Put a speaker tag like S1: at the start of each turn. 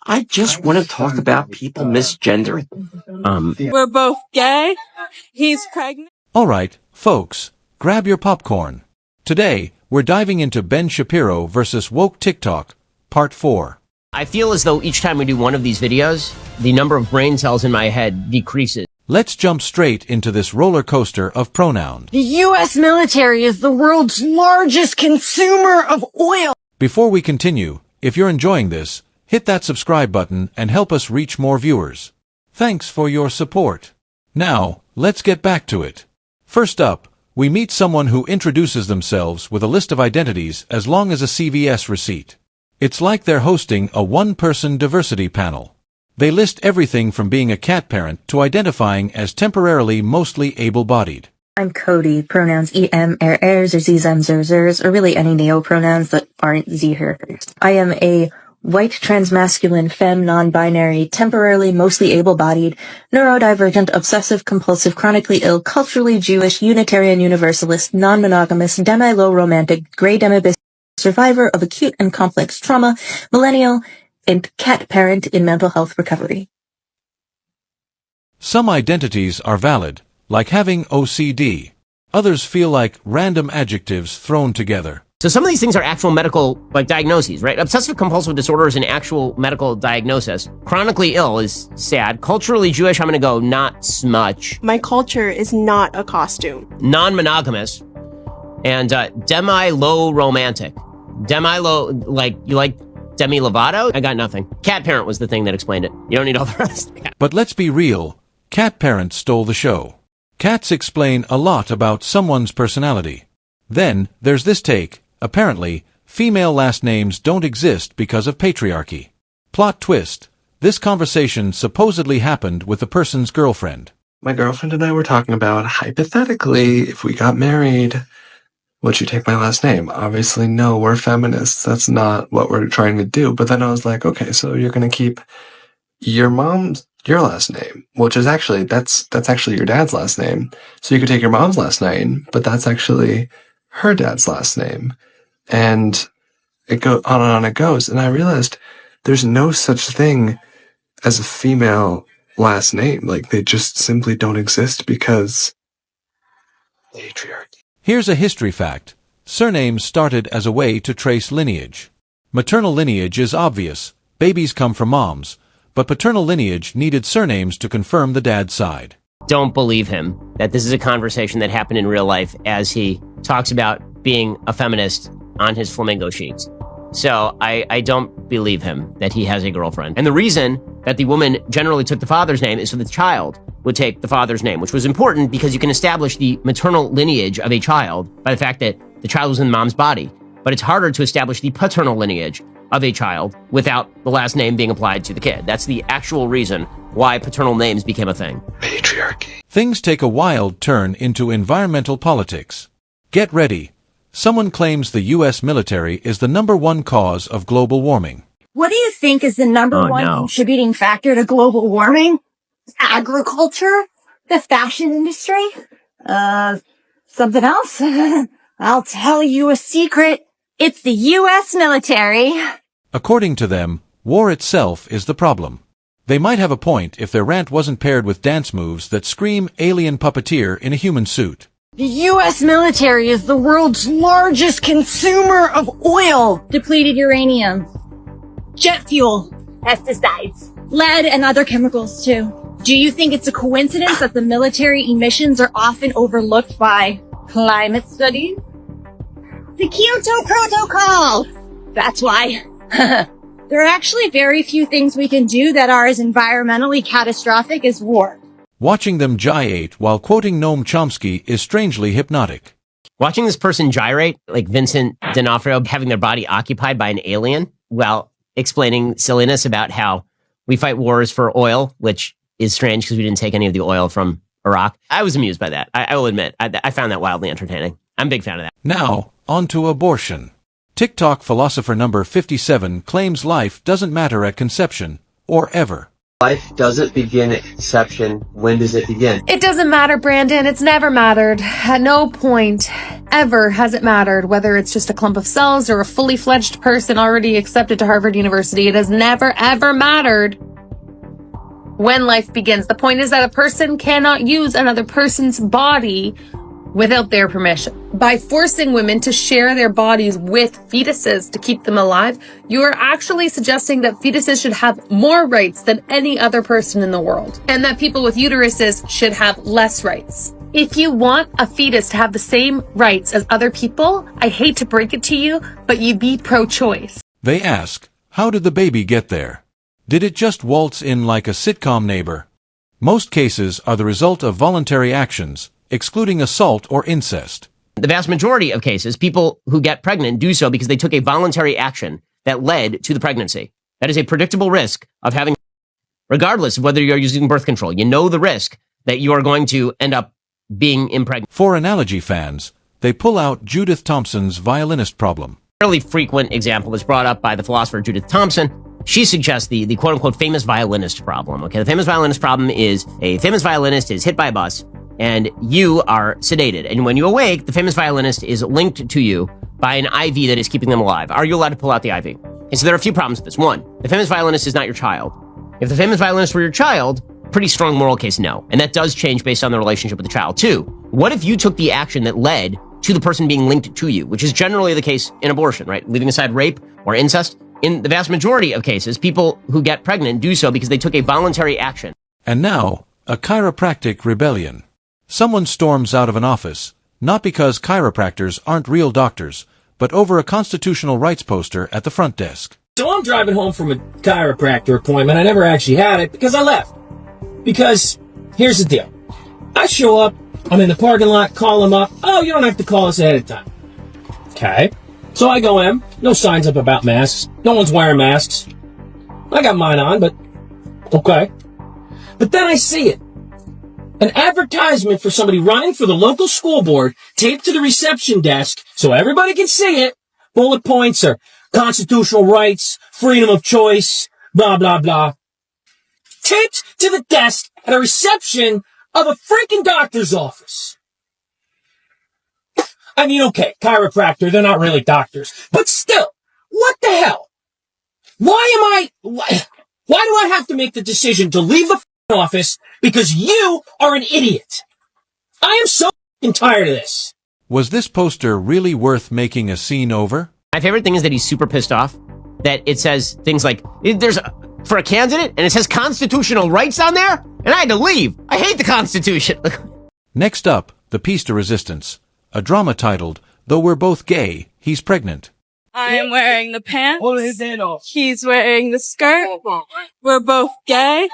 S1: I just want to talk about people misgendering.
S2: We're both gay. He's pregnant.
S3: All right, folks, grab your popcorn. Today, we're diving into Ben Shapiro versus woke TikTok, Part 4.
S4: I feel as though each time we do one of these videos, the number of brain cells in my head decreases.
S3: Let's jump straight into this roller coaster of pronouns.
S5: The U.S. military is the world's largest consumer of oil.
S3: Before we continue, if you're enjoying this, hit that subscribe button and help us reach more viewers. Thanks for your support. Now, let's get back to it. First up, we meet someone who introduces themselves with a list of identities as long as a CVS receipt. It's like they're hosting a one-person diversity panel. They list everything from being a cat parent to identifying as temporarily mostly able-bodied.
S6: I'm Cody, pronouns em, ers, or zem, zers, or really any neo-pronouns that aren't z, her. I am a white, transmasculine, femme, non-binary, temporarily mostly able-bodied, neurodivergent, obsessive-compulsive, chronically ill, culturally Jewish, Unitarian Universalist, non-monogamous, demi-low romantic, gray demibus, survivor of acute and complex trauma, millennial, and cat parent in mental health recovery.
S3: Some identities are valid, like having OCD. Others feel like random adjectives thrown together.
S4: So some of these things are actual medical, diagnoses, right? Obsessive compulsive disorder is an actual medical diagnosis. Chronically ill is sad. Culturally Jewish, I'm gonna go not smudge.
S2: My culture is not a costume.
S4: Non-monogamous. And demi-low romantic. Demi-low, you like Demi Lovato? I got nothing. Cat parent was the thing that explained it. You don't need all the rest.
S3: But let's be real, cat parent stole the show. Cats explain a lot about someone's personality. Then, there's this take, apparently, female last names don't exist because of patriarchy. Plot twist, this conversation supposedly happened with the person's girlfriend.
S1: My girlfriend and I were talking about, hypothetically, if we got married, would you take my last name? Obviously, no, we're feminists. That's not what we're trying to do. But then I was like, okay, so you're going to keep your last name, which is actually, that's actually your dad's last name. So you could take your mom's last name, but that's actually her dad's last name. And it goes on and on it goes. And I realized there's no such thing as a female last name. Like, they just simply don't exist because patriarchy.
S3: Here's a history fact. Surnames started as a way to trace lineage. Maternal lineage is obvious. Babies come from moms. But paternal lineage needed surnames to confirm the dad's side.
S4: Don't believe him that this is a conversation that happened in real life as he talks about being a feminist on his flamingo sheets. So I don't believe him that he has a girlfriend. And the reason that the woman generally took the father's name is so the child would take the father's name, which was important because you can establish the maternal lineage of a child by the fact that the child was in the mom's body. But it's harder to establish the paternal lineage of a child without the last name being applied to the kid. That's the actual reason why paternal names became a thing.
S1: Patriarchy.
S3: Things take a wild turn into environmental politics. Get ready. Someone claims the U.S. military is the #1 cause of global warming.
S5: What do you think is the number one contributing factor to global warming? Agriculture? The fashion industry? Something else? I'll tell you a secret. It's the U.S. military.
S3: According to them, war itself is the problem. They might have a point if their rant wasn't paired with dance moves that scream alien puppeteer in a human suit.
S5: The U.S. military is the world's largest consumer of oil, depleted uranium, jet fuel, pesticides, lead, and other chemicals, too. Do you think it's a coincidence that the military emissions are often overlooked by climate studies? The Kyoto Protocol! That's why. There are actually very few things we can do that are as environmentally catastrophic as war.
S3: Watching them gyrate while quoting Noam Chomsky is strangely hypnotic.
S4: Watching this person gyrate, like Vincent D'Onofrio having their body occupied by an alien, while explaining silliness about how we fight wars for oil, which is strange because we didn't take any of the oil from Iraq. I was amused by that. I will admit, I found that wildly entertaining. I'm a big fan of that.
S3: Now, on to abortion. TikTok philosopher number 57 claims life doesn't matter at conception, or ever.
S7: Life doesn't begin at conception. When does it begin?
S8: It doesn't matter, Brandon. It's never mattered. At no point ever has it mattered whether it's just a clump of cells or a fully fledged person already accepted to Harvard University. It has never, ever mattered when life begins. The point is that a person cannot use another person's body without their permission. By forcing women to share their bodies with fetuses to keep them alive, you are actually suggesting that fetuses should have more rights than any other person in the world, and that people with uteruses should have less rights. If you want a fetus to have the same rights as other people, I hate to break it to you, but you be pro-choice.
S3: They ask, how did the baby get there? Did it just waltz in like a sitcom neighbor? Most cases are the result of voluntary actions, excluding assault or incest.
S4: The vast majority of cases, people who get pregnant do so because they took a voluntary action that led to the pregnancy. That is a predictable risk of having, regardless of whether you're using birth control. You know the risk that you are going to end up being impregnated.
S3: For analogy fans, they pull out Judith Thomson's violinist problem.
S4: A fairly frequent example is brought up by the philosopher Judith Thomson. She suggests the quote-unquote famous violinist problem. Okay, the famous violinist problem is a famous violinist is hit by a bus, and you are sedated. And when you awake, the famous violinist is linked to you by an IV that is keeping them alive. Are you allowed to pull out the IV? And so there are a few problems with this. One, the famous violinist is not your child. If the famous violinist were your child, pretty strong moral case no. And that does change based on the relationship with the child. Two, what if you took the action that led to the person being linked to you, which is generally the case in abortion, right? Leaving aside rape or incest. In the vast majority of cases, people who get pregnant do so because they took a voluntary action.
S3: And now, a chiropractic rebellion. Someone storms out of an office, not because chiropractors aren't real doctors, but over a constitutional rights poster at the front desk.
S9: So I'm driving home from a chiropractor appointment. I never actually had it because I left. Because here's the deal. I show up, I'm in the parking lot, call them up. Oh, you don't have to call us ahead of time. Okay. So I go in, no signs up about masks. No one's wearing masks. I got mine on, but okay. But then I see it. An advertisement for somebody running for the local school board taped to the reception desk so everybody can see it. Bullet points are constitutional rights, freedom of choice, blah, blah, blah. Taped to the desk at a reception of a freaking doctor's office. I mean, okay, chiropractor, they're not really doctors. But still, what the hell? Why do I have to make the decision to leave the office because you are an idiot? I am so tired of this.
S3: Was this poster really worth making a scene over?
S4: My favorite thing is that he's super pissed off that it says things like, for a candidate, and it says constitutional rights on there, and I had to leave. I hate the Constitution.
S3: Next up, the piece de resistance, a drama titled, Though We're Both Gay, He's Pregnant.
S2: I am wearing the pants. He's wearing the skirt. We're both gay.